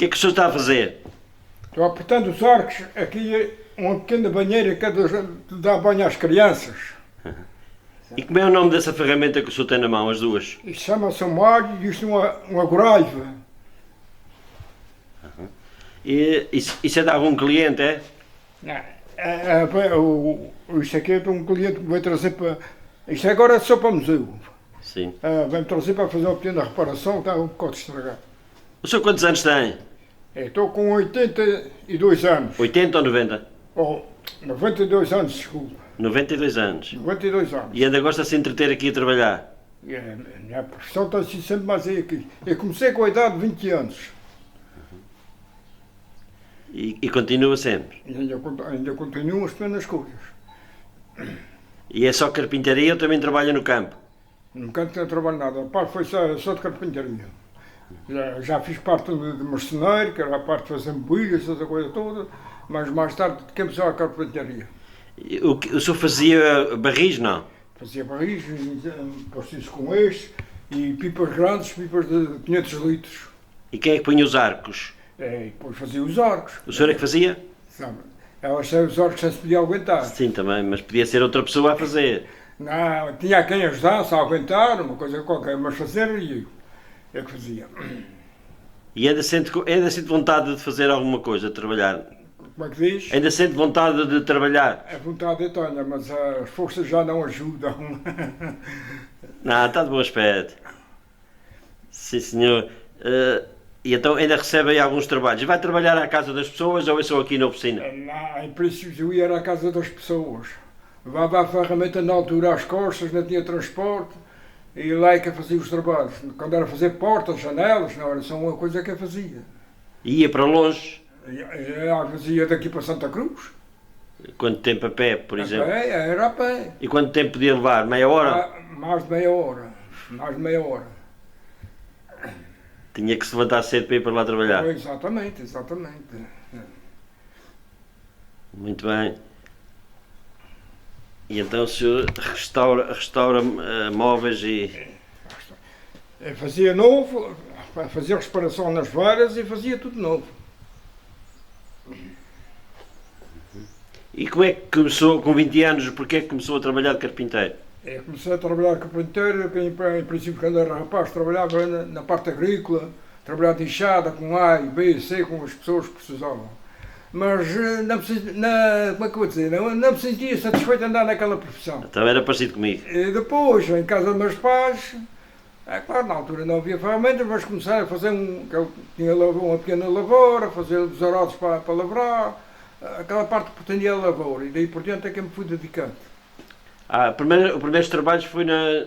que é que o senhor está a fazer? Estou apertando os arcos, aqui uma pequena banheira que dá banho às crianças. E como é o nome dessa ferramenta que o senhor tem na mão, as duas? Isto chama-se um malho e isto uma graiva. E isso é de algum cliente, é? Isto aqui é de um cliente que vai trazer para... Isto agora é só para museu. Sim. Vai-me trazer para fazer uma pequena reparação, está um bocado estragado. O senhor quantos anos tem? Estou com 82 anos. 80 ou 90? Ou 92 anos, desculpa. 92 anos. 92 anos. E ainda gosta de se entreter aqui a trabalhar? A minha profissão está assim sempre mais aí aqui. Eu comecei com a idade de 20 anos. E continua sempre? E ainda continuo as pequenas coisas. E é só carpintaria ou também trabalha no campo? Nunca não trabalho nada. A parte foi só de carpintaria. Já fiz parte de marceneiro, que era a parte de fazer mobílias, essa coisa toda, mas mais tarde começou a carpintaria. O senhor fazia barris, não? Fazia barris, parecidos com este, e pipas grandes, pipas de 500 litros. E quem é que punha os arcos? E depois fazia os arcos. O senhor é que fazia? Sabe? Elas têm os arcos sem se podia aguentar. Sim, também, mas podia ser outra pessoa a fazer. Não, tinha quem ajudasse a aguentar, uma coisa qualquer, mas fazer eu que fazia. E ainda sente vontade de fazer alguma coisa, de trabalhar? Como é que diz? Ainda sente vontade de trabalhar? A vontade eu tenho, mas as forças já não ajudam. Não, está de bom aspecto. Sim, senhor. E então ainda recebe aí alguns trabalhos. Vai trabalhar à casa das pessoas ou é só aqui na oficina? Não, em princípio eu ia à casa das pessoas. Levava a ferramenta na altura às costas, não tinha transporte. E lá é que eu fazia os trabalhos. Quando era fazer portas, janelas, não era só uma coisa que eu fazia. Ia para longe? Eu fazia daqui para Santa Cruz. Quanto tempo a pé, por exemplo? A pé, era a pé. E quanto tempo podia levar? Meia hora? Mais de meia hora. Mais de meia hora. Tinha que se levantar cedo para ir para lá trabalhar? Exatamente, exatamente. Muito bem. E então o senhor restaura móveis e... Eu fazia novo, fazia reparação nas varas e fazia tudo novo. E como é que começou, com 20 anos, porque é que começou a trabalhar de carpinteiro? Eu comecei a trabalhar de carpinteiro, em princípio quando era rapaz trabalhava na parte agrícola, trabalhava de enxada com A e B e C com as pessoas que precisavam. Mas como é que eu vou dizer, não me sentia satisfeito de andar naquela profissão. Então era parecido comigo. E depois, em casa dos meus pais, é claro, na altura não havia ferramentas, mas comecei a fazer tinha uma pequena lavoura, fazer os arados para lavrar, aquela parte que pretendia a lavoura, e daí por diante é que eu me fui dedicando. Os primeiros trabalhos foi na...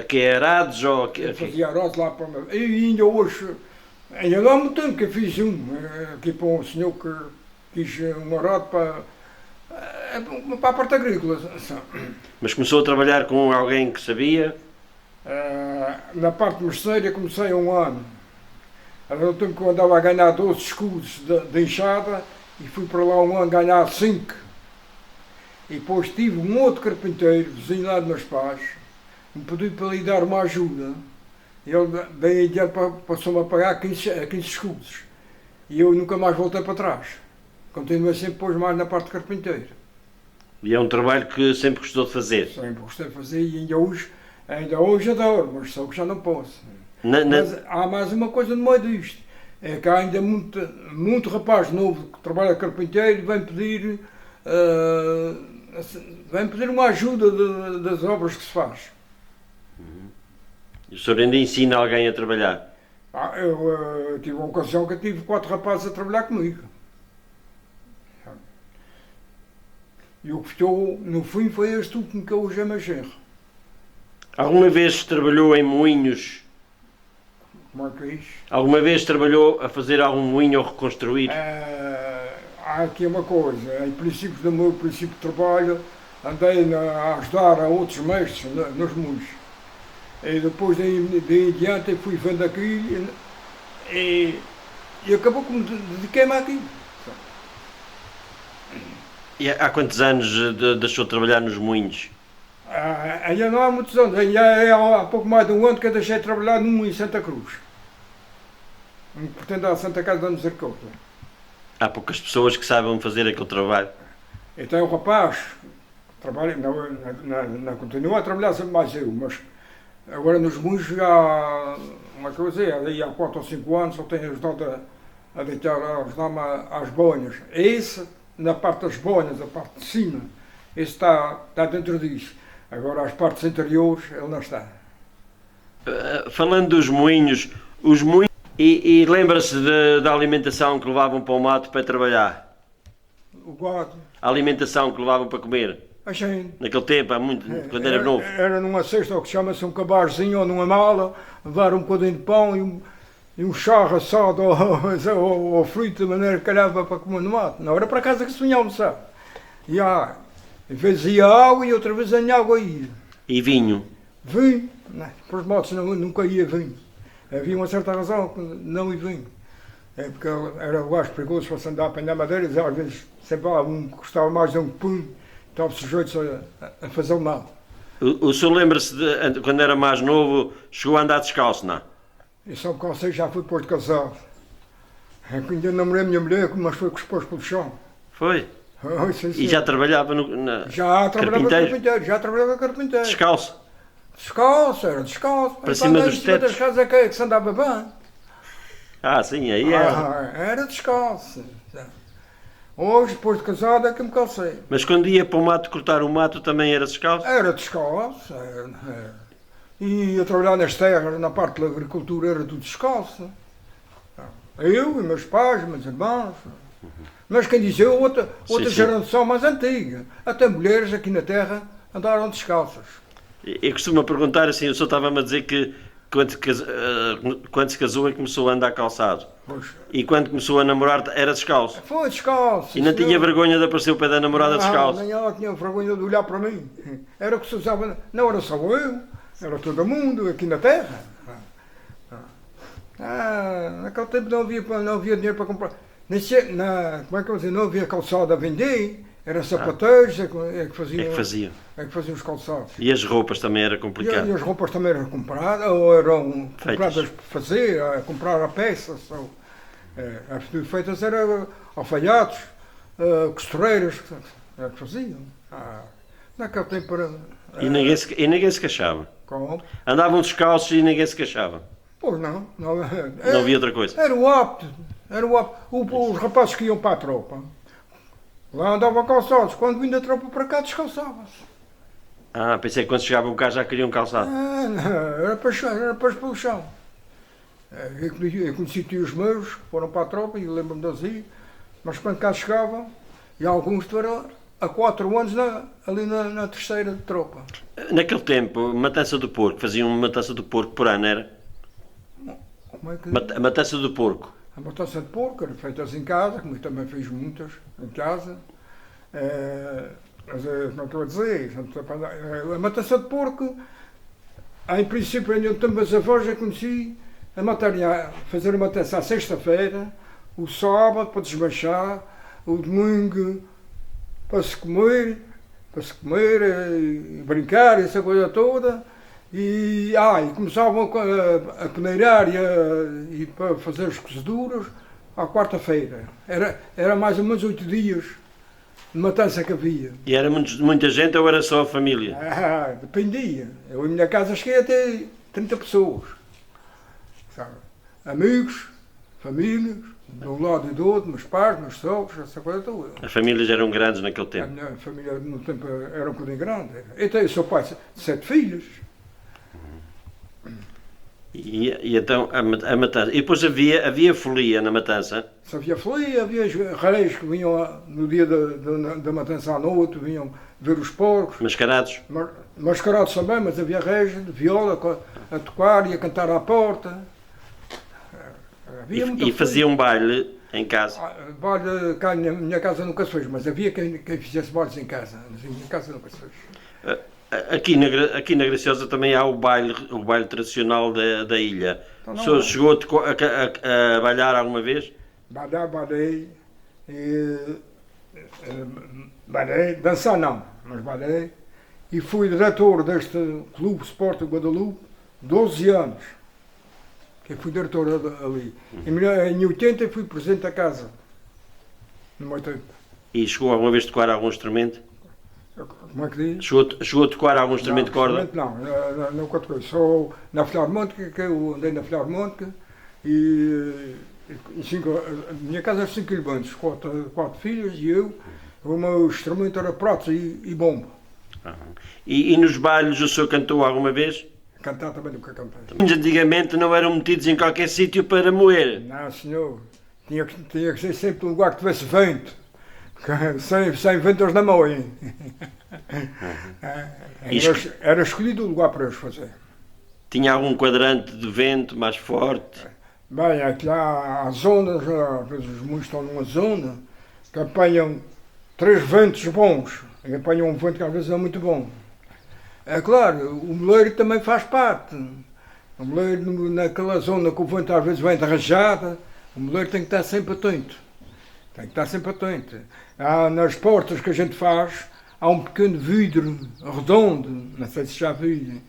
que é arados ou... Eu fazia arados lá para... E ainda hoje, ainda não há muito tempo que eu fiz aqui para um senhor que quis um arado para a parte agrícola. Mas começou a trabalhar com alguém que sabia? Na parte mercearia comecei há um ano. Era o tempo que eu andava a ganhar 12 escudos de enxada e fui para lá um ano ganhar 5. E depois tive um outro carpinteiro, vizinho lá de meus pais, me pediu para lhe dar uma ajuda. E ele daí adiante passou-me a pagar 15 escudos. E eu nunca mais voltei para trás. Continuei sempre depois mais na parte de carpinteiro. E é um trabalho que sempre gostou de fazer? Sempre gostei de fazer e ainda hoje adoro, mas só que já não posso. Mas há mais uma coisa no meio disto. É que há ainda muito rapaz novo que trabalha carpinteiro e vem pedir uma ajuda das obras que se faz. E o senhor ainda ensina alguém a trabalhar? Eu tive uma ocasião que eu tive 4 rapazes a trabalhar comigo. E o que ficou no fim foi este último que eu hoje é mais genro. Alguma vez trabalhou em moinhos? Como é que é isso? Alguma vez trabalhou a fazer algum moinho ou reconstruir? Há aqui uma coisa, em princípio do meu princípio de trabalho, andei a ajudar a outros mestres nos moinhos. E depois daí em diante fui vendo aqui e acabou que me dediquei-me aqui. E há quantos anos deixou de trabalhar nos moinhos? Ainda não há muitos anos, ainda há pouco mais de um ano que eu deixei de trabalhar num em Santa Cruz. um que pretende a Santa Casa da Misericórdia. Há poucas pessoas que sabem fazer aquele trabalho. Então o rapaz trabalha, continua a trabalhar sempre mais eu, mas agora nos Munhos já, uma coisa, ali há 4 ou 5 anos só tenho ajudado a ajudar-me às boinas. Esse, na parte das boinas, a parte de cima, esse está dentro disso. Agora as partes interiores, ele não está. Falando dos moinhos, os moinhos, e lembra-se da alimentação que levavam para o mato para trabalhar? O gado, A alimentação que levavam para comer? a gente. Naquele tempo, há muito, quando era novo. Era numa cesta, o que chama-se um cabarzinho ou numa mala, levar um bocadinho de pão e um charro assado ou frito, de maneira que calhava para comer no mato. Não era para casa que se vinha almoçar. E às vezes ia água e outra vez a água ia. E vinho? Vinho, para os motos nunca ia vinho. Havia uma certa razão que não ia vinho. É porque era lugares perigosos para se andar a apanhar madeiras, às vezes sempre há um que gostava mais de um punho, estava sujeitos a fazer o mal. O senhor lembra-se de, quando era mais novo, chegou a andar descalço, não? E só porque você já fui depois de casado. É que ainda namorei a minha mulher, mas foi com os pés pelo chão. Foi? Oh, sim, sim. E já trabalhava Já trabalhava carpinteiro? carpinteiro, já trabalhava carpinteiro. Descalço? Descalço, era descalço. Para E cima quando dos em cima das tetos? casas é que se andava bem. Ah, sim, aí era. Era descalço. Hoje, depois de casado, é que me calcei. Mas quando ia para o mato cortar o mato também era descalço? Era descalço. Era. E a trabalhar nas terras, na parte da agricultura, era tudo descalço. Eu e meus pais, meus irmãos. Mas quem diz eu, outra Sim. geração mais antiga. Até mulheres aqui na terra andaram descalças. Eu costumo perguntar assim, o senhor estava-me a dizer que quando se casou é que começou a andar calçado. Pois. E quando começou a namorar era descalço. Foi descalço. E não tinha senhor. vergonha de aparecer o pé da namorada descalço. Nem ela tinha vergonha de olhar para mim. Era o que se usava, não era só eu, era todo mundo aqui na terra. Naquele tempo não havia dinheiro para comprar. Como é que eu dizer? Não havia calçado a vender, era sapateiros é que faziam os calçados. E as roupas também era E complicado. as roupas também eram compradas, ou eram Feitas. compradas para fazer, a comprar a peças. As feitas eram alfaiates, costureiras que faziam. Naquele tempo era. E ninguém se queixava. Como? Andavam descalços e ninguém se queixava. Pois não. Não havia outra coisa. Era o hábito. Os rapazes que iam para a tropa, lá andavam calçados. Quando vinha da tropa para cá, descalçavam-se. Ah, pensei que quando chegavam cá já queriam calçado. Não, era para pelo chão. Eu conheci tios meus que foram para a tropa e lembro-me deles aí, mas quando cá chegavam, e alguns estiveram há 4 anos ali na terceira de tropa. Naquele tempo, matança do porco, faziam uma matança do porco por ano, era? Como é que... A matança do porco. A matança de porco era feitas em casa, como eu também fiz muitas em casa. Mas não estou a dizer, a matança de porco, em princípio, eu também meus avós já conheci fazer a matança à sexta-feira, o sábado para desmanchar, o domingo para se comer, e brincar, essa coisa toda. E começavam a peneirar e para fazer as cozeduras à quarta-feira. Era mais ou menos 8 dias de matança que havia. E era muita gente ou era só a família? Dependia. Eu em minha casa cheguei a ter 30 pessoas. Sabe? Amigos, famílias, de um lado e do outro, meus pais, meus sogros, essa coisa toda. As famílias eram grandes naquele A tempo. minha família no tempo era um bocadinho grande. Eu sou pai de 7 filhos. E então a matança. E depois havia folia na matança. Se havia folia, havia reis que vinham no dia da matança à noite, vinham ver os porcos. Mascarados. Mascarados também, mas havia reis de viola a tocar e a cantar à porta. Havia muita E fazia um baile em casa. Baile cá na minha casa nunca se fez, mas havia quem fizesse bailes em casa. Mas em minha casa nunca se fez. Aqui na Graciosa também há o baile tradicional da ilha. Então, O senhor chegou a bailar alguma vez? Badei, dançar não, mas badei. E fui diretor deste Clube Sport de Guadalupe 12 anos. Eu fui diretor ali. Em 80 fui presidente da casa. No 80. E chegou alguma vez a tocar algum instrumento? Como é que diz? Chegou a tocar algum instrumento de corda? Não, nunca toquei. Só na Filarmónica, que eu andei na Filarmónica e a minha casa era 5 irmãos, quatro filhos e eu. O meu instrumento era prato e bombo. E nos bailes o senhor cantou alguma vez? Cantar também nunca cantei. Mas antigamente não eram metidos em qualquer sítio para moer. Não, senhor. Tinha que ser sempre um lugar que tivesse vento. Porque sem vento eles não moem. Era escolhido o lugar para eles fazer. Tinha algum quadrante de vento mais forte? Bem, aqui há zonas, às vezes os moinhos estão numa zona que apanham 3 ventos bons. E apanham um vento que às vezes é muito bom. É claro, o moleiro também faz parte. O moleiro, naquela zona que o vento às vezes vem de rajada, o moleiro tem que estar sempre atento. Tem que estar sempre atento. Nas portas que a gente faz, há um pequeno vidro redondo, não sei se já viram,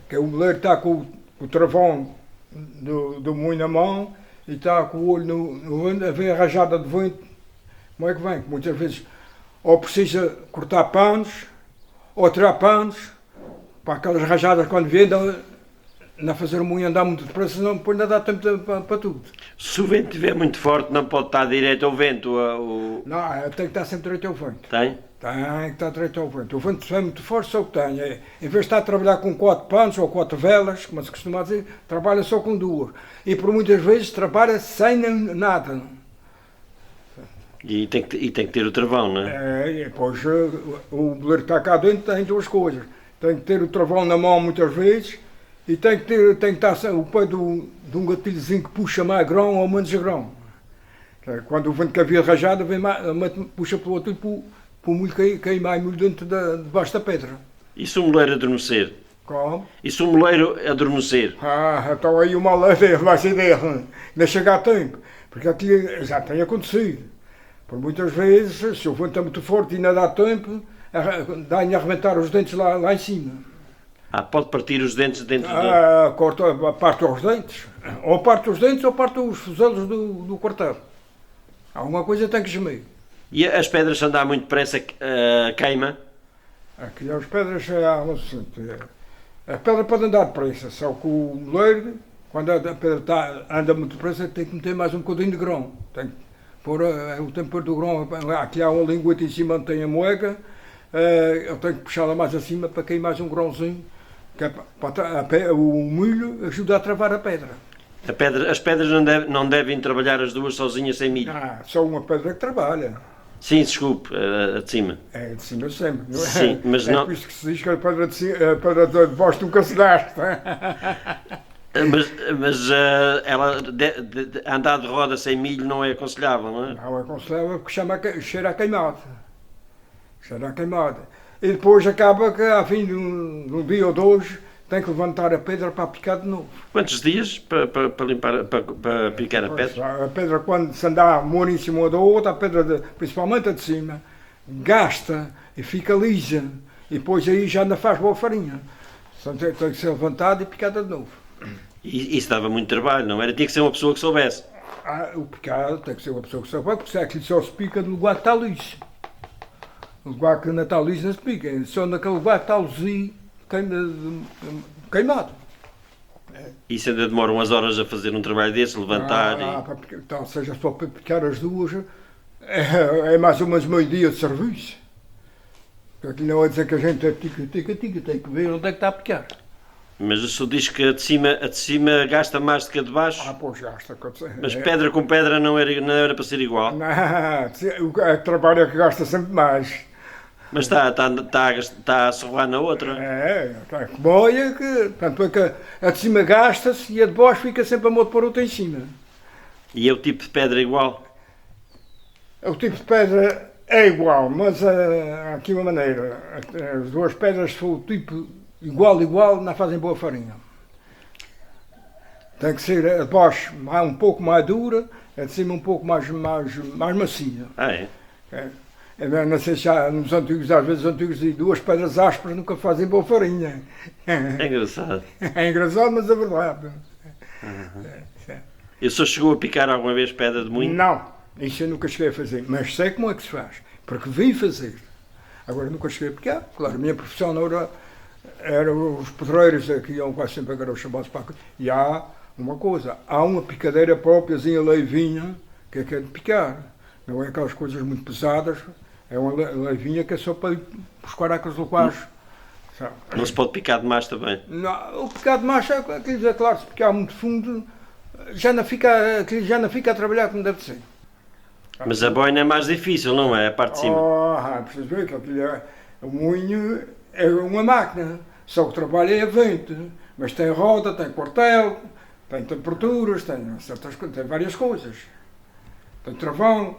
que o moleiro está com o travão do moinho na mão e está com o olho no vento, a ver a rajada de vento. Como é que vem? Muitas vezes ou precisa cortar panos, ou tirar panos, para aquelas rajadas quando vêm, não fazer o moinho andar muito depressa, senão depois não dá tempo para tudo. Se o vento estiver muito forte, não pode estar direito ao vento? Não, tem que estar sempre direito ao vento. Tem? Tem que estar direito ao vento. O vento é muito forte, só o que tem. Em vez de estar a trabalhar com 4 panos ou 4 velas, como se costuma dizer, trabalha só com 2. E por muitas vezes trabalha sem nada. E tem que ter o travão, não é? Pois o boleiro que está cá dentro tem 2 coisas. Tem que ter o travão na mão muitas vezes e tem que estar o pé de um gatilhozinho que puxa mais grão ou menos grão. Quando o vento que havia rajada, puxa para o outro e para o molho cair mais molho debaixo da pedra. E se o moleiro adormecer? Como? E se o moleiro adormecer? Então aí o mal é dele, vai ser dele. Não chega a tempo. Porque aquilo já tem acontecido. Por muitas vezes, se o vento é muito forte e não dá tempo, dá-lhe a arrebentar os dentes lá em cima. Pode partir os dentes dentro do... Corta, parte os dentes. Ou parte os dentes ou parte os fuzelos do quartel. Alguma coisa tem que gemer. E as pedras, se andar muito depressa, queima? Aqui as pedras a pedra pode andar depressa, só que o moleiro, quando a pedra anda muito depressa, tem que meter mais um bocadinho de grão. Tem que pôr o tempo do grão, aqui há uma lingueta em cima onde tem a moega, eu tenho que puxá-la mais acima para cair mais um grãozinho, que é para o milho ajuda a travar a pedra. As pedras não devem trabalhar as duas sozinhas sem milho? Só uma pedra que trabalha. Sim, desculpe, a de cima. É de cima sempre. Não é? Sim, mas não... por isso que se diz que a pedra de baixo nunca se gasta. Mas ela andar de roda sem milho não é aconselhável, não é? Não é aconselhável porque cheira a queimado. Cheira a queimado. E depois acaba que, ao fim de um dia ou 2, tem que levantar a pedra para picar de novo. Quantos dias para limpar, para picar a pedra? A pedra, quando se andar uma em cima da outra, a pedra, principalmente a de cima, gasta e fica lisa. E depois aí já não faz boa farinha. Tem que ser levantada e picada de novo. E isso dava muito trabalho, não era? Tinha que ser uma pessoa que soubesse. O picado tem que ser uma pessoa que soubesse, porque aquilo só se pica no lugar que está liso. O lugar que não está liso não se pica, só naquele lugar que está liso, queimado. Isso ainda demora umas horas a fazer um trabalho desse, levantar Então, seja só para picar as duas, é mais ou menos meio dia de serviço. Porque aquilo não é dizer que a gente é tica, tem que ver onde é que está a picar. Mas o senhor diz que a de cima gasta mais do que a de baixo? Pois gasta. Mas pedra com pedra não era para ser igual? Não, o trabalho é que gasta sempre mais. Mas está a sorrar na outra? Boia que, tanto é que a de cima gasta-se e a de baixo fica sempre a modo por outra em cima. E é o tipo de pedra igual? O tipo de pedra é igual, mas há aqui uma maneira. As duas pedras, se for o tipo igual, não fazem boa farinha. Tem que ser a de baixo um pouco mais dura, a de cima um pouco mais macia. Não sei se já nos antigos, às vezes antigos, e 2 pedras ásperas nunca fazem boa farinha. É engraçado. É engraçado, mas é verdade. E o senhor chegou a picar alguma vez pedra de moinho? Não, isso eu nunca cheguei a fazer, mas sei como é que se faz, porque vim fazer. Agora nunca cheguei a picar, claro, a minha profissão não era os pedreiros que iam quase sempre agora os chamados para. E há uma coisa, há uma picadeira própriazinha leivinha que é de picar. Não é aquelas coisas muito pesadas, é uma leivinha que é só para buscar aqueles locais. Não se pode picar demais também. Não, o picar de macho é claro, se picar muito fundo, já não fica a trabalhar como deve ser. Mas a boina é mais difícil, não é? A parte de cima. Precisa ver que o moinho é uma máquina, só que trabalha é a vento, mas tem roda, tem quartel, tem temperaturas, tem certas coisas, tem várias coisas. Tem travão.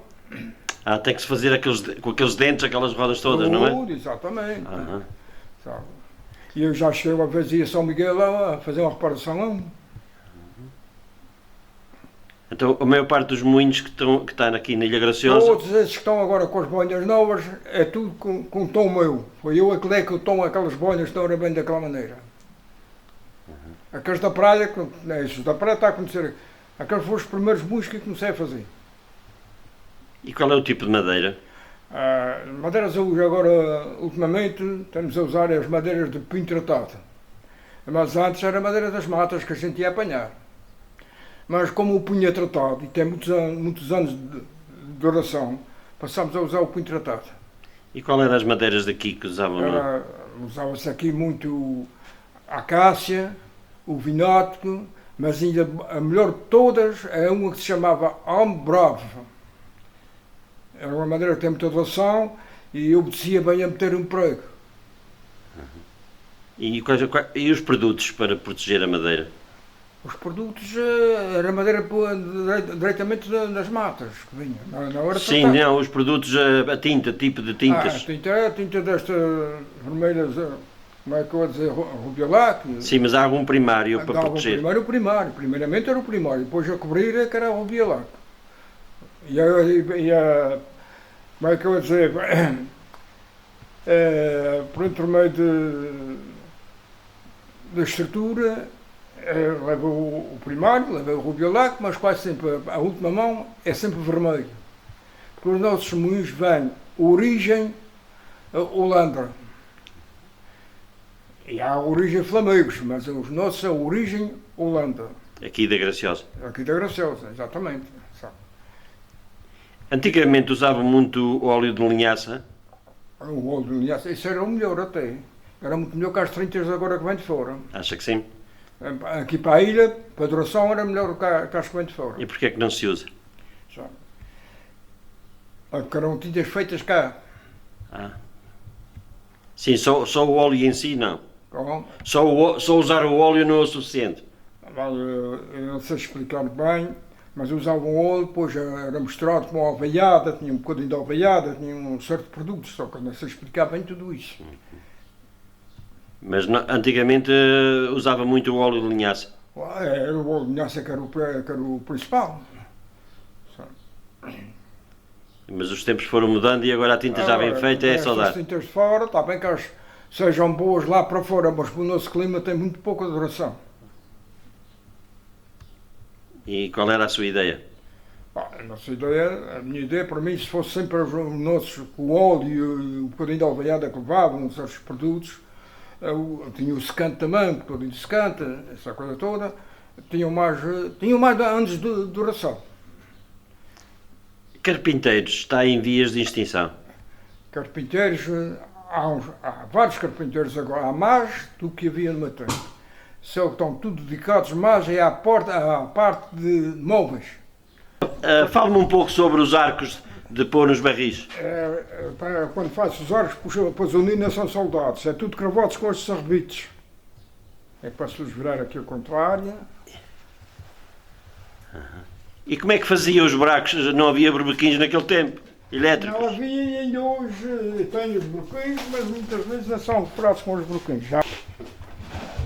Tem que se fazer com aqueles dentes, aquelas rodas todas, não é? Tudo, exatamente. Sabe? E eu já cheguei uma vez a São Miguel lá a fazer uma reparação lá. Então, a maior parte dos moinhos que estão aqui na Ilha Graciosa... Todos esses que estão agora com as boinas novas, é tudo com tom meu. Foi eu que dei que o tom aquelas boinas que estão bem daquela maneira. Aqueles da praia, esses da praia está a acontecer. Aqueles foram os primeiros moinhos que eu comecei a fazer. E qual é o tipo de madeira? Madeiras agora, ultimamente, estamos a usar as madeiras de pinho tratado. Mas antes era a madeira das matas que a gente ia apanhar. Mas como o punho é tratado e tem muitos anos de duração, passámos a usar o punho tratado. E qual eram as madeiras daqui que usavam? Usava-se aqui muito a acácia, o vinótico, mas ainda a melhor de todas é uma que se chamava Alme Bravo. Era uma madeira que tem muita duração e obedecia bem a meter um prego. E os produtos para proteger a madeira? Os produtos era madeira diretamente das matas que vinha. Na hora Sim, não, os produtos, a tinta, tipo de tintas. A tinta desta vermelha, como é que eu vou dizer, rubiolac. Sim, mas há algum primário para proteger? Primeiramente era o primário, depois a cobrir é que era o rubiolac. Como é que eu vou dizer, por intermédio da estrutura, leva o primário, leva o rubiolac, mas quase sempre a última mão é sempre vermelho. Porque os nossos moinhos vêm origem Holanda. E há a origem Flamegos, mas os nossos são origem Holanda. Aqui da Graciosa? Aqui da Graciosa, exatamente. Antigamente usavam muito óleo de linhaça? O óleo de linhaça, isso era o melhor até. Era muito melhor que as 30 agora que vêm de fora. Acha que sim? Aqui para a ilha, para a duração, era melhor que as que vêm de fora. E porquê é que não se usa? Porque eram tintas feitas cá. Sim, só o óleo em si não. Como? Só usar o óleo não é o suficiente. Eu não sei explicar bem, mas usavam óleo, depois era misturado com alveiada, tinha um bocadinho de alveiada, tinha um certo produto, só que eu não sei explicar bem tudo isso. Mas antigamente usava muito o óleo de linhaça. Era o óleo de linhaça que era o principal. Mas os tempos foram mudando e agora a tinta já bem feita é saudade. As tintas de fora, está bem que elas sejam boas lá para fora, mas o nosso clima tem muito pouca duração. E qual era a sua ideia? A minha ideia para mim, se fosse sempre os nossos, o óleo e o bocadinho de alveiada que levavam, certos produtos, tinha o secante também, um bocadinho de secante, essa coisa toda, tinham mais anos de duração. Carpinteiros está em vias de extinção? Carpinteiros, há vários carpinteiros agora, há mais do que havia no meu tempo. Só que estão tudo dedicados mais à parte de móveis. Fale-me um pouco sobre os arcos de pôr nos barris. Quando faço os arcos, depois a unina são soldados. É tudo cravados com estes arrebites. É para se virar aqui ao contrário. E como é que fazia os buracos? Não havia berbequins naquele tempo? Elétricos? Não havia e ainda hoje tem os bloquinhos, mas muitas vezes não são furados com os bloquinhos.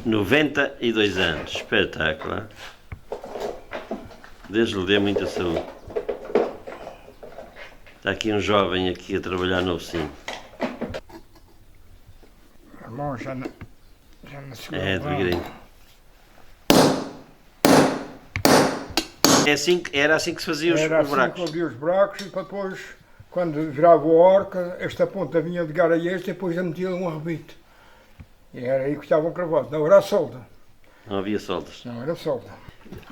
92 anos, espetáculo, hein? Deus lhe dê muita saúde. Está aqui um jovem aqui a trabalhar no oficina. Irmão, já não se devagarinho. era assim que se fazia os Era assim que buracos. havia os buracos e para depois, quando virava o orca, esta ponta vinha de ligar a esta e depois já metia um arrebito. E era aí que estavam cravados. Não era a solda. Não havia soldas. Não era a solda.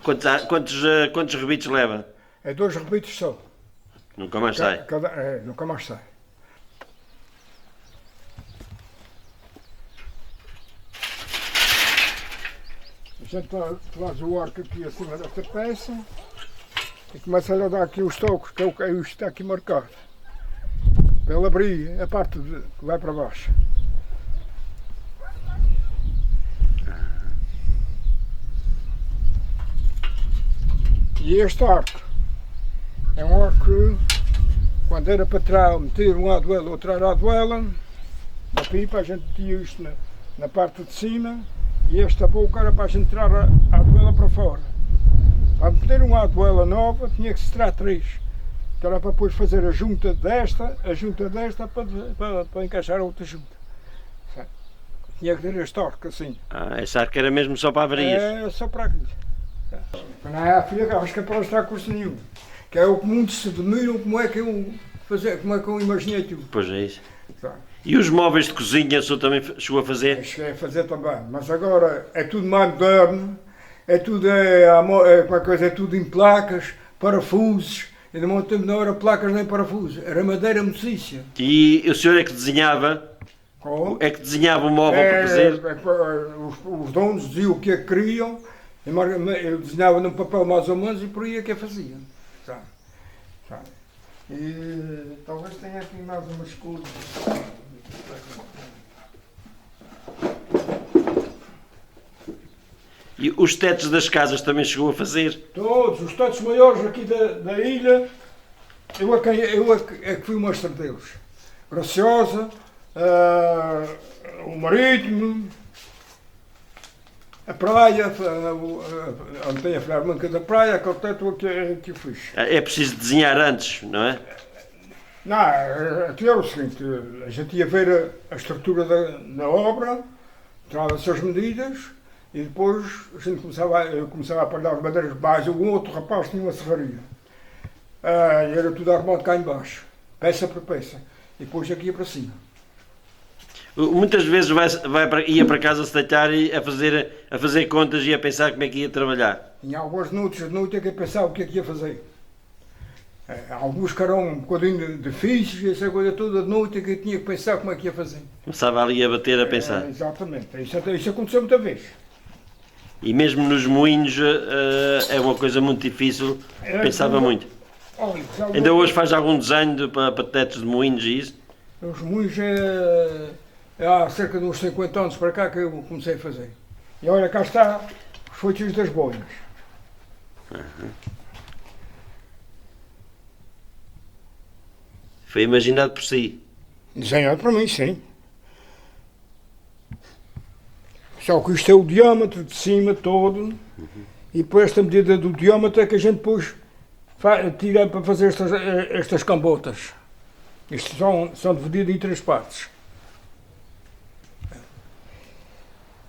Quantos rebites leva? É 2 rebitos só. Nunca mais sai. Nunca mais sai. A gente traz o arco aqui acima desta peça e começa a dar aqui os tocos, que é o que está aqui marcado. Para ele abrir a parte que vai para baixo. E este arco é um arco que, quando era para meter um à duela, outro à duela, na pipa, a gente metia isto na parte de cima e esta boca era para a gente tirar a duela para fora. Para meter uma duela nova tinha que se tirar 3. Que era para depois fazer a junta desta para encaixar a outra junta. Sabe? Tinha que ter este arco assim. Esse arco era mesmo só para avarias. É só para aqui. Não é a filha que acho que é para estar curso nenhum. Que é o que muitos se admiram como é que eu imaginei tudo. Pois é isso. Sabe? E os móveis de cozinha, o senhor também chegou a fazer? Cheguei a fazer também, mas agora é tudo mais moderno, é tudo, é tudo em placas, parafusos, e não não era placas nem parafusos, era madeira maciça. E o senhor é que desenhava? Oh. É que desenhava o móvel para fazer? Os donos diziam o que é que queriam, eu desenhava num papel mais ou menos e por aí é que eu fazia. Sabe? E talvez tenha aqui mais umas coisas. E os tetos das casas também chegou a fazer? Todos, os tetos maiores aqui da ilha, eu é que fui o mestre deles. Graciosa, o Marítimo, a praia, onde tem a Flamenca da praia, aquele teto que eu fiz. É preciso desenhar antes, não é? Não, aquilo era o seguinte, a gente ia ver a estrutura da obra, tirava-se as medidas, e depois eu começava a apanhar as madeiras de base. Um outro rapaz tinha uma serraria. E era tudo arrumado cá embaixo, peça por peça. E depois aqui ia para cima. Muitas vezes ia para casa se deitar e a fazer contas e a pensar como é que ia trabalhar. Em algumas noites de noite é que eu pensava o que é que ia fazer. Alguns que eram um bocadinho difíceis, essa coisa toda de noite é que eu tinha que pensar como é que ia fazer. Começava ali a bater, a pensar. Exatamente, isso aconteceu muita vez. E mesmo nos moinhos é uma coisa muito difícil, pensava muito. Olha, Ainda hoje faz algum desenho para tetos de moinhos e isso? Os moinhos há cerca de uns 50 anos para cá que eu comecei a fazer. E olha, cá está os feitios das boias. Foi imaginado por si. Desenhado para mim, sim. Só que isto é o diâmetro de cima todo, e por esta medida do diâmetro é que a gente depois tira para fazer estas cambotas. Isto são divididos em 3 partes.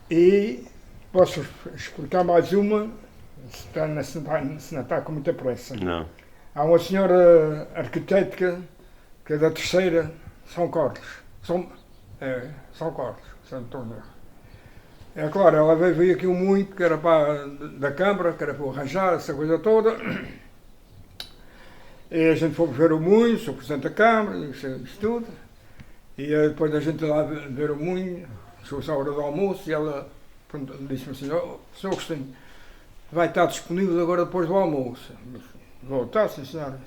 E posso explicar mais uma, se não está com muita pressa. Não. Há uma senhora arquiteta que é da terceira, São Carlos. São Carlos, Santo Torneiro. É claro, ela veio aqui muito, que era da Câmara, que era para arranjar essa coisa toda. E a gente foi ver o moinho, sou Presidente da Câmara, isso tudo. E depois a gente lá ver o moinho, chegou-se a hora do almoço e ela disse-me assim, Sr. Agostinho, vai estar disponível agora depois do almoço. Vou estar, sim senhora.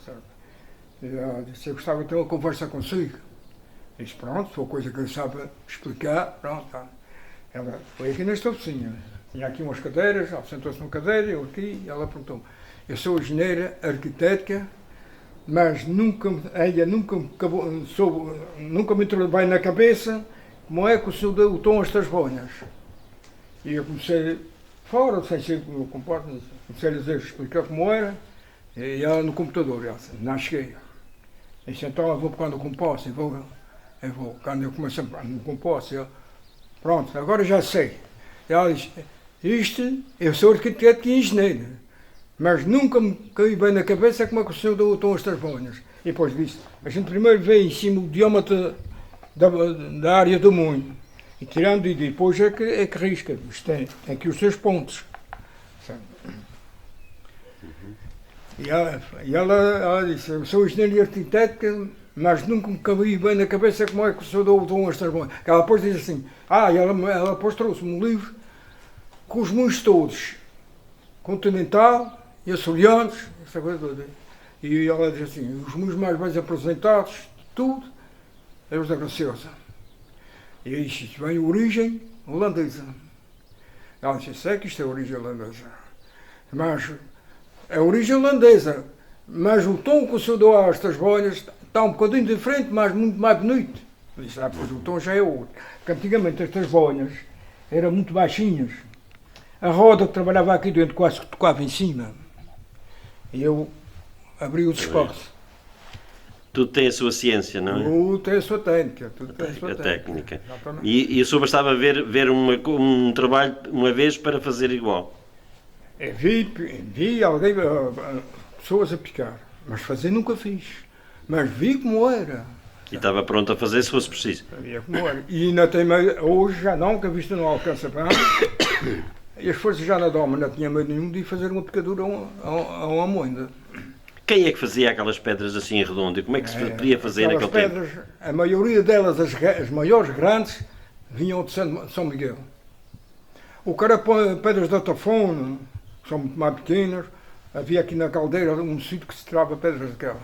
E ela disse, eu gostava de ter uma conversa consigo. Disse, pronto, foi coisa que eu sabia explicar, pronto. Tá. Ela foi aqui nesta oficina, tinha aqui umas cadeiras, ela sentou-se numa cadeira, eu aqui, e ela perguntou, eu sou engenheira arquiteta, mas nunca me entrou bem na cabeça como é que o senhor deu o tom a estas boias. E eu comecei fora, sem ser o comporto, comecei a dizer, explicar como era, e ela no computador, ela disse, não cheguei. Disse, então eu vou pegar no composto, eu vou, quando eu comecei no composto, pronto, agora já sei. Ela disse, isto, eu sou arquiteto e engenheiro, Mas nunca me caiu bem na cabeça como é que o senhor estão as travões. E depois disse, a gente primeiro vê em cima o diâmetro da área do moinho. E tirando e depois é que risca. Isto tem aqui os seus pontos. E ela disse, eu sou engenheiro arquiteto, mas nunca me caiu bem na cabeça como é que o senhor dão as travões. Ela depois diz assim, ela depois trouxe-me um livro com os moinhos todos. Continental e açorianos, essa coisa toda. E ela diz assim, os moinhos mais bem apresentados, tudo, é os da Graciosa. E aí isto vem a origem holandesa. Ela disse, sei que isto é a origem holandesa. Mas é a origem holandesa, mas o tom que o senhor deu às bolhas está um bocadinho diferente, mas muito mais bonito. Eu disse, pois o tom já é outro. Porque antigamente estas bolhas eram muito baixinhas. A roda que trabalhava aqui dentro quase que tocava em cima. E eu abri o espaço. Tudo tem a sua ciência, não é? Tudo tem a sua técnica. Tudo tem a sua técnica. Exatamente. E o senhor bastava ver um trabalho uma vez para fazer igual? Vi alguém, pessoas a picar, mas fazer nunca fiz. Mas vi como era. E estava pronto a fazer se fosse preciso. Via como era. E ainda tem meio, hoje já não, que a vista não alcança para e as forças já não dão, mas não tinha medo nenhum de fazer uma picadura a uma moenda. Quem é que fazia aquelas pedras assim redondas? Como é que se podia fazer naquele pedras, tempo? A maioria delas, as maiores grandes, vinham de São Miguel. O cara põe pedras da Tafona, que são muito mais pequenas. Havia aqui na Caldeira um sítio que se tirava pedras daquelas.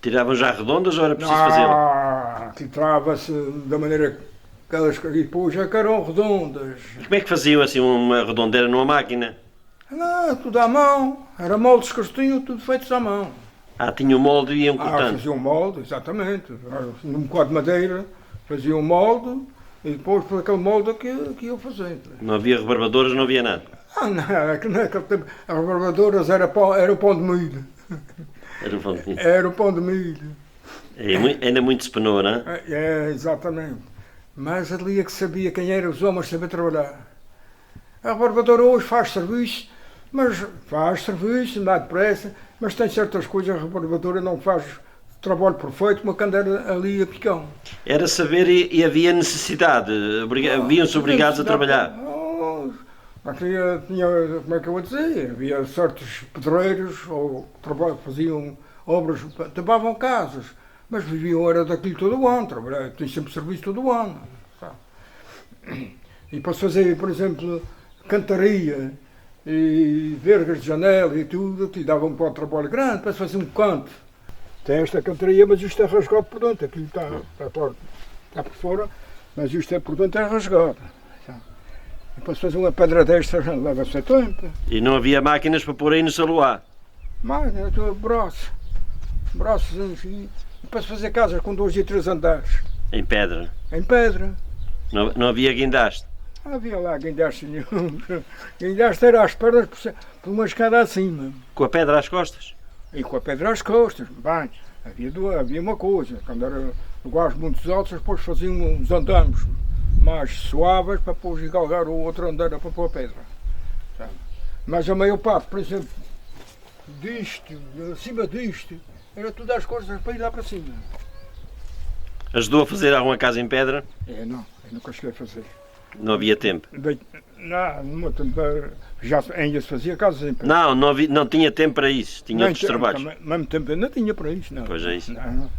Tiravam já redondas ou era preciso fazê-las? Tirava-se da maneira que elas depois já eram redondas. Como é que faziam assim uma redondeira numa máquina? Não, tudo à mão. Era moldes que eles tinham, tudo feitos à mão. Tinha o molde e iam cortando? Faziam um molde, exatamente. Num bocado de madeira, faziam um molde e depois por aquele molde que iam fazendo. Não havia rebarbadoras, não havia nada? Não, naquele tempo as rebarbadoras era o pão de milho. Era o pão de milho. Era o pão de milho. Ainda muito se penou, não é? Exatamente. Mas ali é que sabia quem eram os homens, sabia trabalhar. A rebarbadora hoje faz serviço, dá depressa, mas tem certas coisas, a rebarbadora não faz trabalho perfeito, uma candeira ali a picão. Era saber e havia necessidade, viam-se obrigados a trabalhar. Tinha, como é que eu vou dizer, havia certos pedreiros, ou faziam obras, tapavam casas, mas viviam era daquilo todo o ano, trabalhavam, tinham sempre serviço todo o ano. Sabe? E para se fazer, por exemplo, cantaria e vergas de janela e tudo, aquilo dava um pó de trabalho grande para se fazer um canto. Tem esta cantaria, mas isto é rasgado por dentro, aquilo está por fora, mas isto é por dentro é rasgado. E para se fazer uma pedra destas leva-se tempo. E não havia máquinas para pôr aí no saluá? Máquinas, braços e para se fazer casas com 2 e 3 andares. Em pedra? Em pedra. Não havia guindaste? Não havia lá guindaste nenhum. Guindaste era às pernas por uma escada acima. Com a pedra às costas? E com a pedra às costas. Bem, havia uma coisa. Quando era lugares muito altos, depois faziam uns andames mais suaves para depois galgar o outro andar para pôr a pedra. Sabe? Mas a maior parte, por exemplo, disto, acima disto, era tudo às costas para ir lá para cima. Ajudou a fazer alguma casa em pedra? Não, eu nunca cheguei a fazer. Não havia tempo? Não, já ainda se fazia casas em pedra. Não tinha tempo para isso, tinha outros trabalhos. Mesmo tempo não tinha para isso, não. Pois é isso. Não.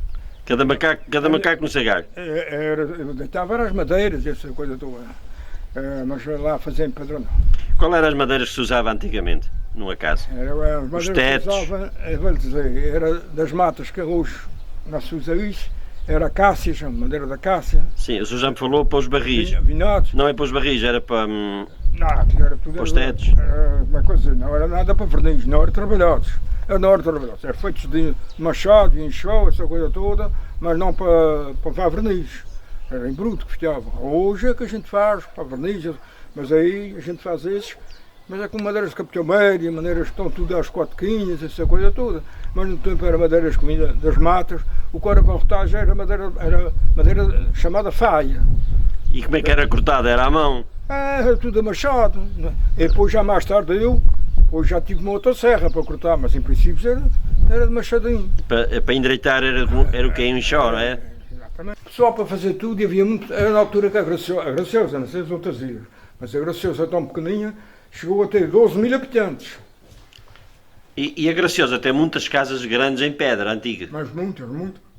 Cada macaco no seu galho. Eu deitava as madeiras, essa coisa toda. Mas lá fazer em pedra não. Qual eram as madeiras que se usava antigamente, numa casa? Os tetos? Vou dizer, era das matas que hoje não se usa isso. Era cássias, a madeira da cássia. Sim, o senhor já me falou para os barris. Vinhados. Não é para os barris, era para... Não, aquilo era tudo... Para os tetos. Uma coisa, não era nada para verniz, não era trabalhados. Era feitos de machado, enxó, essa coisa toda, mas não para verniz. Era em bruto que ficava. Hoje é que a gente faz para verniz, mas aí a gente faz esses, mas é com madeiras de capitão média, madeiras que estão tudo às 4 quinhas, essa coisa toda. Mas no tempo era madeiras que vinha das matas, o que era para cortar já era madeira chamada faia. E como é que era cortada? Era à mão? Era tudo a machado. E depois já mais tarde eu Hoje já tive uma motosserra para cortar, mas em princípio era de machadinho. Para endireitar era o que? Um chão, não é? Exatamente. Pessoal para fazer tudo e havia muito. Era na altura que a Graciosa, não sei as outras ilhas, mas a Graciosa tão pequeninha, chegou a ter 12 mil habitantes. E a Graciosa tem muitas casas grandes em pedra, antigas. Mas muitas.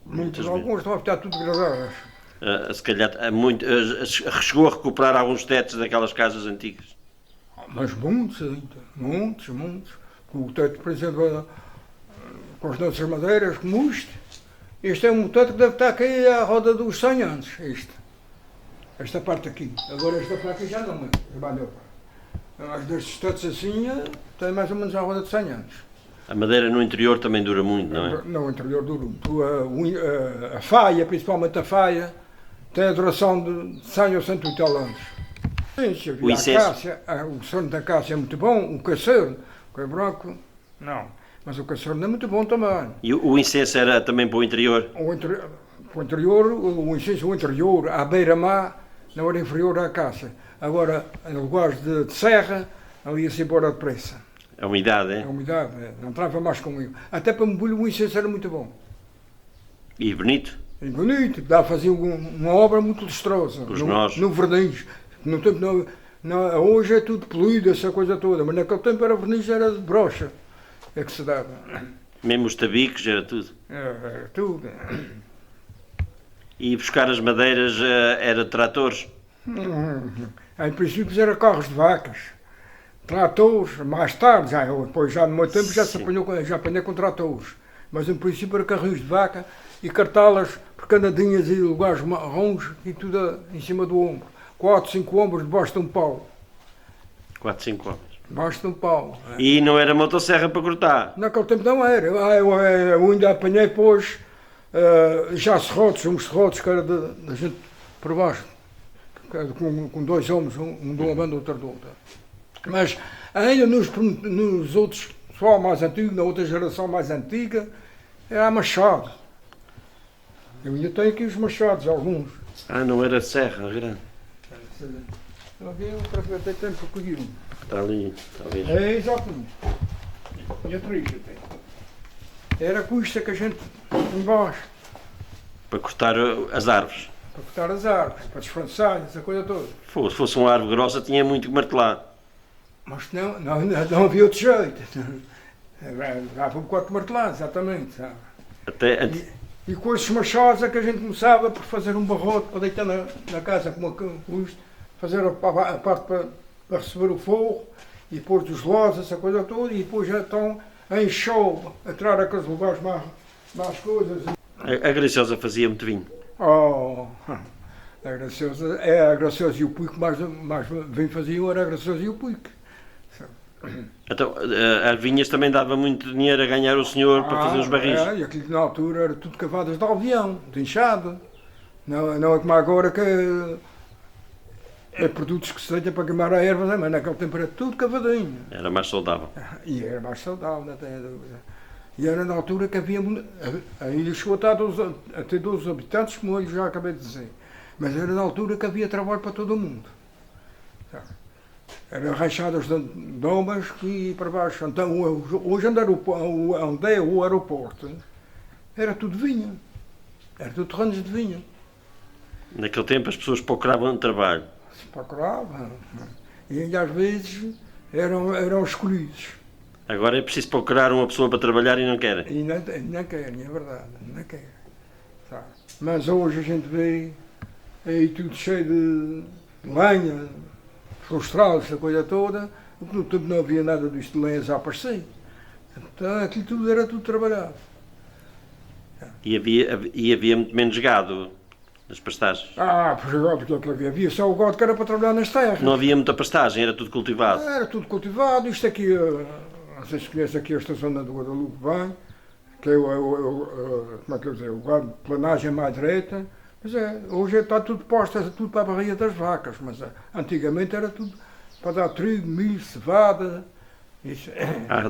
Muitas Algumas estão a ficar tudo degradadas. Se calhar chegou a recuperar alguns tetos daquelas casas antigas. Mas muitos ainda. O teto, por exemplo, com as nossas madeiras, como este é um teto que deve estar aqui à roda dos 100 anos. Esta parte aqui. Agora esta parte aqui já não é. Mas destes tetos assim tem mais ou menos à roda de 100 anos. A madeira no interior também dura muito, não é? No interior dura muito. A faia, principalmente a faia, tem a duração de 100 ou 100 e tal anos. Sim, O incenso? O sorno da acácia é muito bom, o caceiro, que é branco, não. Mas o caceiro não é muito bom também. E o incenso era também para o interior? O interior, à beira-mar, não era inferior à acácia. Agora, em lugares de serra, ali ia-se embora depressa. A umidade, é? A umidade, não trava mais comigo. Até para mobília o incenso era muito bom. E bonito? E bonito, dá a fazer uma obra muito lustrosa. Os nós. No verniz. No tempo, hoje é tudo poluído, essa coisa toda, mas naquele tempo era verniz, era de brocha. É que se dava. Mesmo os tabicos, era tudo? Era tudo. E buscar as madeiras era tratores? Em princípio era carros de vacas. Tratores, mais tarde, depois já no meu tempo já se apanhou com tratores. Mas em princípio era carrinhos de vaca e cartalas por canadinhas e lugares marrons e tudo em cima do ombro. 4, 5 ombros debaixo de um pau. 4, 5 horas. Debaixo de um pau. E não era motosserra para cortar? Naquele tempo não era. Eu ainda apanhei depois já serrotes, uns serrotes que era da gente por baixo. Com 2 homens, um de uma banda, outro do outro. Mas ainda nos outros, pessoal mais antigo, na outra geração mais antiga, era machado. Eu ainda tenho aqui os machados, alguns. Não era serra grande. Havia outra vez, até tempo que eu Está ali, talvez. É, exatamente. E a trixa até. Era com isto que a gente, embaixo, Para cortar as árvores. para cortar as árvores, para desfrançar, essa coisa toda. Se fosse uma árvore grossa, tinha muito que martelar. Mas não havia outro jeito. Dava um quarto martelado, exatamente. Sabe? E com esses machados é que a gente começava por fazer um barrote para deitar na casa com isto, fazer a parte para receber o fogo e pôr os lós, essa coisa toda, e depois já estão em show, a tirar aqueles lugares mais coisas. A Graciosa fazia muito vinho. A Graciosa e o Puico mais bem faziam, era a Graciosa e o Puico. Então, as vinhas também dava muito dinheiro a ganhar o senhor para fazer os barris. E aquilo na altura era tudo cavadas de alveão, de enxada. Não é como agora que é produtos que se deixam para queimar a erva, mas naquele tempo era tudo cavadinho. Era mais saudável. E era mais saudável, não tenho dúvida. E era na altura que havia. A ilha chegou a ter 12 habitantes, como eu já acabei de dizer. Mas era na altura que havia trabalho para todo o mundo. Eram rachadas de domas e para baixo. Então, hoje onde é o aeroporto, era tudo vinho. Era tudo terrenos de vinho. Naquele tempo as pessoas procuravam trabalho. Se procuravam. E ainda às vezes eram escolhidos. Agora é preciso procurar uma pessoa para trabalhar e não querem. E não querem, é verdade. Não querem. Sabe? Mas hoje a gente vê aí tudo cheio de lenha, frustrados, essa coisa toda, porque no tempo não havia nada disto de lenhas a aparecer. Então aquilo tudo era tudo trabalhado. E havia muito menos gado nas pastagens. Porque havia só o gado que era para trabalhar nas terras. Não havia muita pastagem, era tudo cultivado. Era tudo cultivado, isto aqui, não sei se conhece aqui esta zona do Guadalupe bem, que é como é que eu dizer, o gado de planagem mais direita. Mas hoje está tudo posto, é tudo para a barriga das vacas, mas antigamente era tudo para dar trigo, milho, cevada. Isso.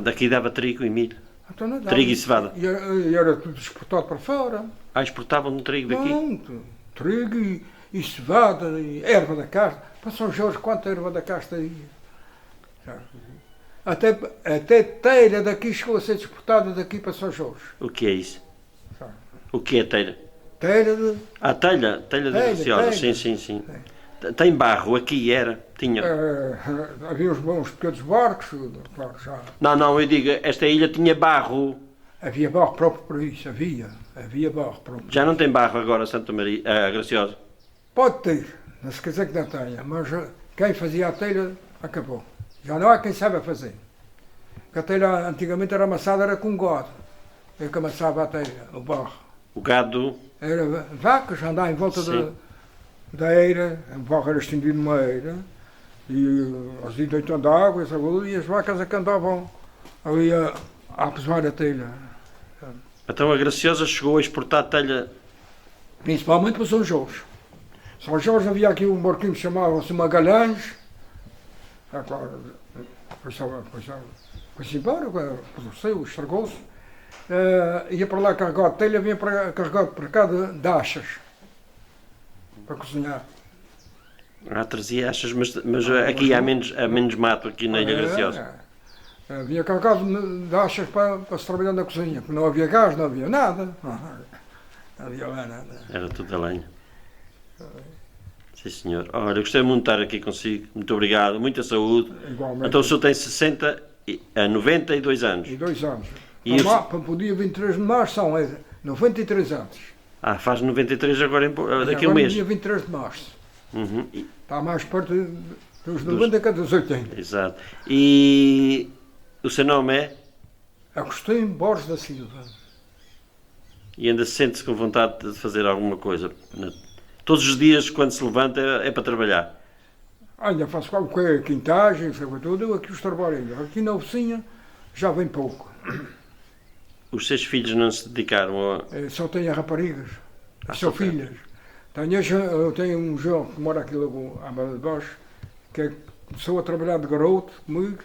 Daqui dava trigo e milho. Então não dava. Trigo e cevada. E era tudo exportado para fora. Exportavam um trigo daqui? Pronto. Trigo e cevada e erva da casta. Para São Jorge, quanta erva da casta ia? Até telha daqui chegou a ser disputada daqui para São Jorge. O que é isso? Sabe? O que é telha? Telha de. Ah, telha da Graciosa, sim, telha. sim, sim. Tem barro, aqui era, tinha. Havia uns pequenos barcos, claro, já. Não, eu digo, esta ilha tinha barro. Havia barro próprio para isso, havia barro próprio. Já não tem barro agora, Santa Maria, Graciosa. Pode ter, não se quer dizer que não tenha, mas quem fazia a telha acabou. Já não há quem saiba fazer. Porque a telha antigamente era amassada era com gado. É que amassava a telha, o barro. O gado, Era vacas, andar em volta Sim. da eira, o barro era estendido numa eira, e as de 8 de água, e as vacas é que andavam ali a pesar a telha. então a Graciosa chegou a exportar telha. Principalmente para São Jorge. São Jorge havia aqui um barquinho que chamava-se Magalhães. É claro, foi-se embora, produziu, estragou-se. Ia para lá carregar de telha, vinha carregar para cá de achas. Para cozinhar. Trazia achas, mas aqui há menos mato aqui na Ilha Graciosa. Vinha carregado de achas para se trabalhar na cozinha, porque não havia gás, não havia nada. Não havia lá nada. Era tudo a lenha. Sim, senhor. Olha, eu gostei muito de estar aqui consigo. Muito obrigado. Muita saúde. Igualmente. Então o senhor tem 92 anos. E 2 anos. E Para o dia 23 de março são 93 anos. Faz 93 agora, daqui a um Agora, mês. dia 23 de março. Uhum. Está mais perto dos 90 que dos 80. Exato. E o seu nome é? Agostinho Borges da Silva. E ainda sente-se com vontade de fazer alguma coisa? Todos os dias, quando se levanta, é para trabalhar? Ainda faço qualquer quintagem, sabe tudo. Eu aqui os trabalho ainda. Aqui na oficina já vem pouco. Os seus filhos não se dedicaram a... Só tenho raparigas. só São tem. filhas. Eu tenho um João que mora aqui logo à banda de baixo, que começou a trabalhar de garoto comigo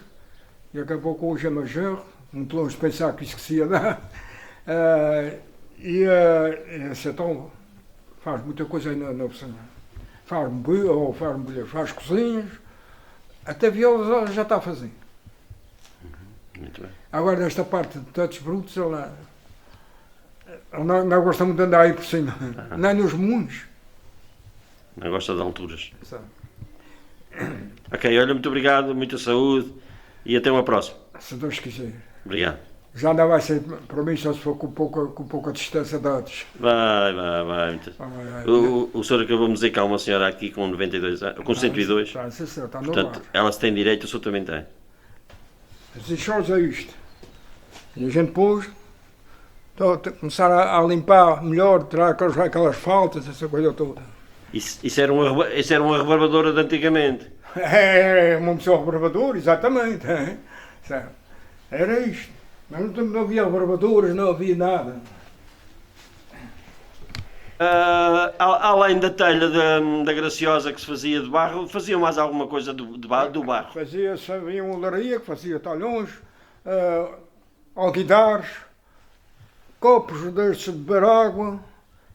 e acabou com hoje a major, muito longe de pensar que isso que se ia dar. Esse então faz muita coisa aí na oficina. Faz mulher, faz cozinhas, até viola já está a fazer. Muito bem. Agora nesta parte de tantos brutos, ela não gosta muito de andar aí por cima, nem nos moinhos. Não gosta de alturas. Sabe? Ok, olha, muito obrigado, muita saúde e até uma próxima. Se Deus quiser. Obrigado. Já não vai ser para mim só se for com pouca distância de dados. Vai. O senhor acabou de dizer que há uma senhora aqui com 92 anos, com 102. Está no Portanto, lar. ela se tem direito, o senhor também tem. Os enxós é isto. E a gente pôs, começar a limpar melhor, tirar aquelas faltas, essa coisa toda. Isso era uma rebarbadora de antigamente. É uma pessoa rebarbadora, exatamente. Sabe? Era isto. Mas não havia rebarbadoras, não havia nada. Além da telha da Graciosa que se fazia de barro, faziam mais alguma coisa do barro? Havia uma olaria que fazia talhões, alguidares, copos destes de beber água,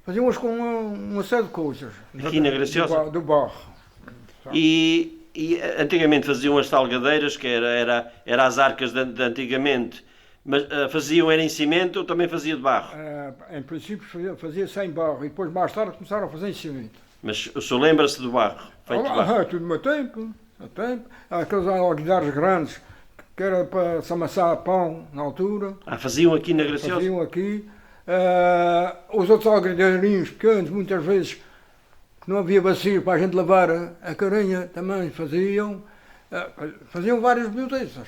fazíamos com uma série de coisas. Aqui na Graciosa? Do barro. E antigamente faziam as talgadeiras, que era as arcas de antigamente, mas faziam era em cimento ou também fazia de barro? Em princípio fazia sem barro e depois mais tarde começaram a fazer em cimento. Mas o senhor lembra-se do barro? Feito de barro? Tudo no meu tempo. Aqueles alguidares grandes que era para se amassar pão na altura. Faziam aqui na Graciosa? Faziam aqui. Os outros algodeirinhos pequenos, muitas vezes, que não havia bacia para a gente lavar a carinha, também faziam. Faziam várias miudezas.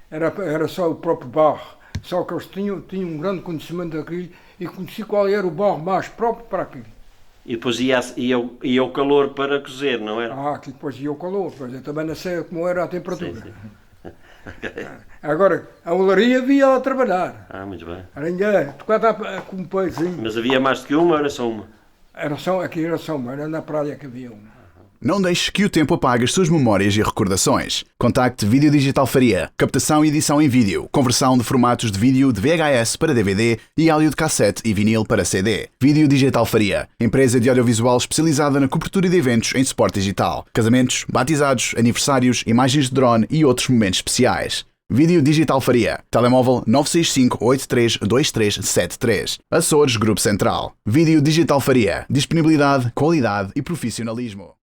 Era só o próprio barro. Só que eles tinham um grande conhecimento daquilo e conheciam qual era o barro mais próprio para aquilo. E depois ia o calor para cozer, não era? Que depois ia o calor, pois eu também não sei como era a temperatura. Sim. Okay. Agora, a olaria via ela trabalhar. Muito bem. Era tocada com um peizinho. Mas havia mais do que uma ou era só uma? Aqui era só uma, era na praia que havia uma. Não deixe que o tempo apague as suas memórias e recordações. Contacte Vídeo Digital Faria. Captação e edição em vídeo. Conversão de formatos de vídeo de VHS para DVD e áudio de cassete e vinil para CD. Vídeo Digital Faria. Empresa de audiovisual especializada na cobertura de eventos em suporte digital. Casamentos, batizados, aniversários, imagens de drone e outros momentos especiais. Vídeo Digital Faria. Telemóvel 965-832373. Açores Grupo Central. Vídeo Digital Faria. Disponibilidade, qualidade e profissionalismo.